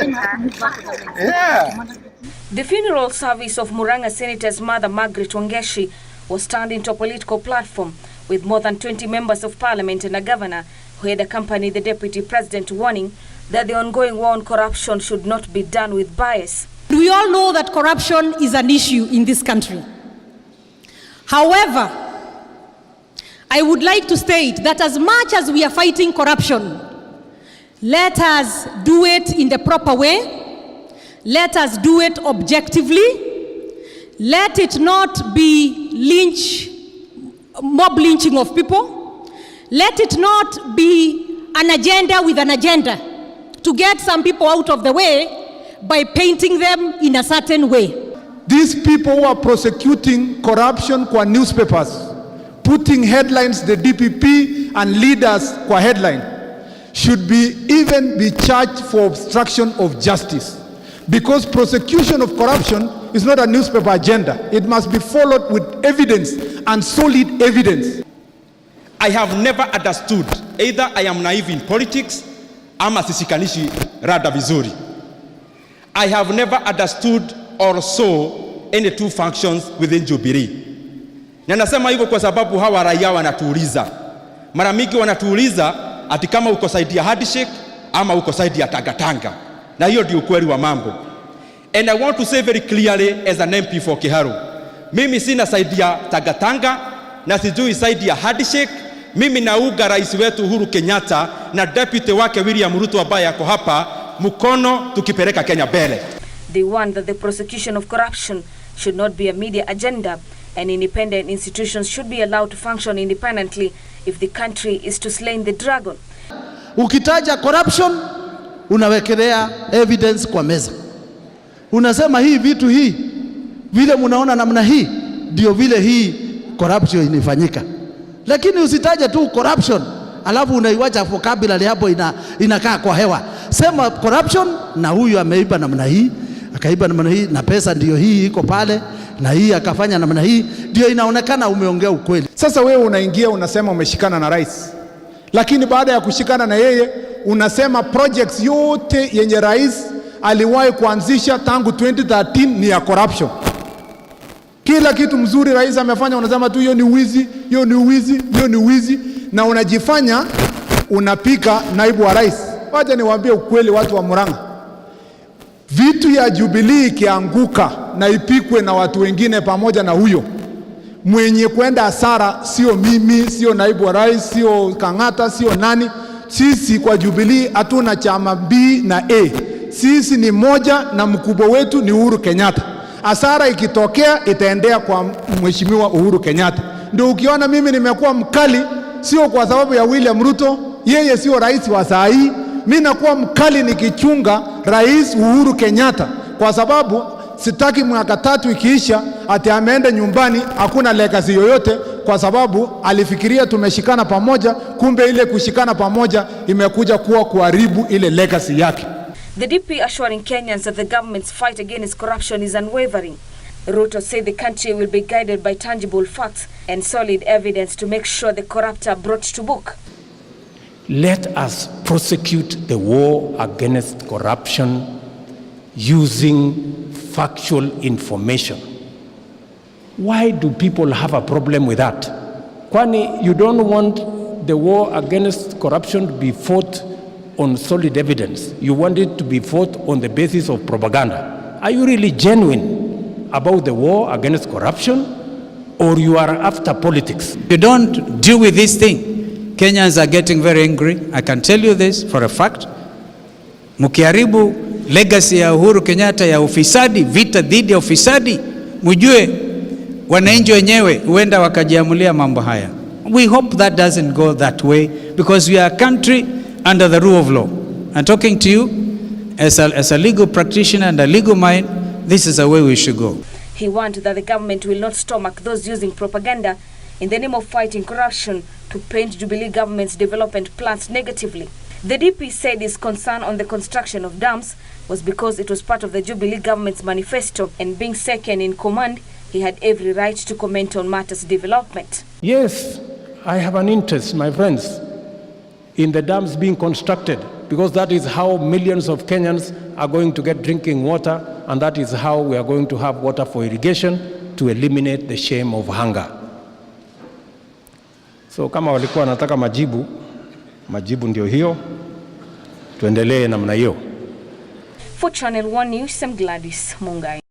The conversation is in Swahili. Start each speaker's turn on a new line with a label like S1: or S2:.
S1: Yeah.
S2: The funeral service of Muranga Senator's mother, Margaret Wangechi, was turned into a political platform with more than 20 members of parliament and a governor who had accompanied the deputy president, warning that the ongoing war on corruption should not be done with bias.
S3: We all know that corruption is an issue in this country. However, I would like to state that as much as we are fighting corruption, let us do it in the proper way. Let us do it objectively. Let it not be mob lynching of people. Let it not be an agenda with an agenda to get some people out of the way by painting them in a certain way.
S1: These people who are prosecuting corruption kwa newspapers, putting headlines, the DPP and leaders kwa headline, should even be charged for obstruction of justice. Because prosecution of corruption is not a newspaper agenda. It must be followed with evidence and solid evidence.
S4: I have never understood, either I am naive in politics ama sisikanishi rada vizuri. I have never understood or saw any two functions within Jubilee. Na nasema hivyo kwa sababu hawa raia wanatuuliza. Mara mingi wanatuuliza ati kama uko side ya handshake ama uko side ya tangatanga. Na hiyo ndio ukweli wa mambo. And I want to say very clearly as an MP for Kiharu, mimi sina side ya tangatanga na sijui side ya handshake. Mimi nauga rais wetu Uhuru Kenyatta na deputy wake William Ruto ambaye yako hapa mkono tukipeleka Kenya mbele.
S2: They warned that the prosecution of corruption should not be a media agenda and independent institutions should be allowed to function independently if the country is to slay the dragon.
S5: Ukitaja corruption, unawekelea evidence kwa meza. Unasema hii vitu hii, vile munaona namna hii, ndio vile hii corruption inafanyika. Lakini usitaje tu corruption, alafu unaiwacha vocabulary hapo inakaa kwa hewa. Sema corruption na huyu ameiba namna hii, akaiba namna hii na pesa ndio hii iko pale na hii akafanya namna hii, ndio inaonekana umeongea ukweli.
S1: Sasa wewe unaingia unasema umeshikana na rais. Lakini baada ya kushikana na yeye unasema projects yote yenye rais aliwahi kuanzisha tangu 2013 ni ya corruption. Kila kitu mzuri rais amefanya unasema tu hiyo ni wizi, hiyo ni wizi, hiyo ni wizi, na unajifanya unapika naibu wa rais. Wacha niwaambie ukweli watu wa Muranga. Vitu ya Jubilee ikianguka na ipikwe na watu wengine pamoja na huyo, mwenye kwenda hasara sio mimi, sio naibu wa rais, sio Kang'ata, sio nani. Sisi kwa Jubilee hatuna chama B na A. Sisi ni moja na mkubwa wetu ni Uhuru Kenyatta. Hasara ikitokea itaendea kwa mheshimiwa Uhuru Kenyatta. Ndio ukiona mimi nimekuwa mkali sio kwa sababu ya William Ruto, yeye sio rais wa saa hii. Mimi nakuwa mkali nikichunga rais Uhuru Kenyatta kwa sababu sitaki mwaka 3 ikiisha ati ameenda nyumbani hakuna legacy yoyote, kwa sababu alifikiria tumeshikana pamoja, kumbe ile kushikana pamoja imekuja kuwa kuharibu ile legacy yake.
S2: The DP assuring Kenyans that the government's fight against corruption is unwavering. Ruto said the country will be guided by tangible facts and solid evidence to make sure the corrupt are brought to book.
S6: Let us prosecute the war against corruption using factual information. Why do people have a problem with that? Kwani you don't want the war against corruption to be fought on solid evidence. You want it to be fought on the basis of propaganda. Are you really genuine about the war against corruption, or you are after politics?
S7: You don't deal with this thing, Kenyans are getting very angry. I can tell you this for a fact. Mukiharibu legacy ya Uhuru Kenyatta ya ufisadi, vita dhidi ya ufisadi, mjue wananchi wenyewe huenda wakajiamulia mambo haya. We hope that doesn't go that way, because we are a country under the rule of law. And talking to you as a legal practitioner and a legal mind, this is the way we should go.
S2: He warned that the government will not stomach those using propaganda in the name of fighting corruption to paint Jubilee government's development plans negatively. The DP said his concern on the construction of dams was because it was part of the Jubilee government's manifesto, and being second in command, he had every right to comment on matters development.
S6: Yes, I have an interest, my friends, in the dams being constructed, because that is how millions of Kenyans are going to get drinking water, and that is how we are going to have water for irrigation to eliminate the shame of hunger. So kama walikuwa wanataka majibu ndio hiyo, tuendelee namna hiyo.
S2: For Channel 1 News, I'm Gladys Mungai.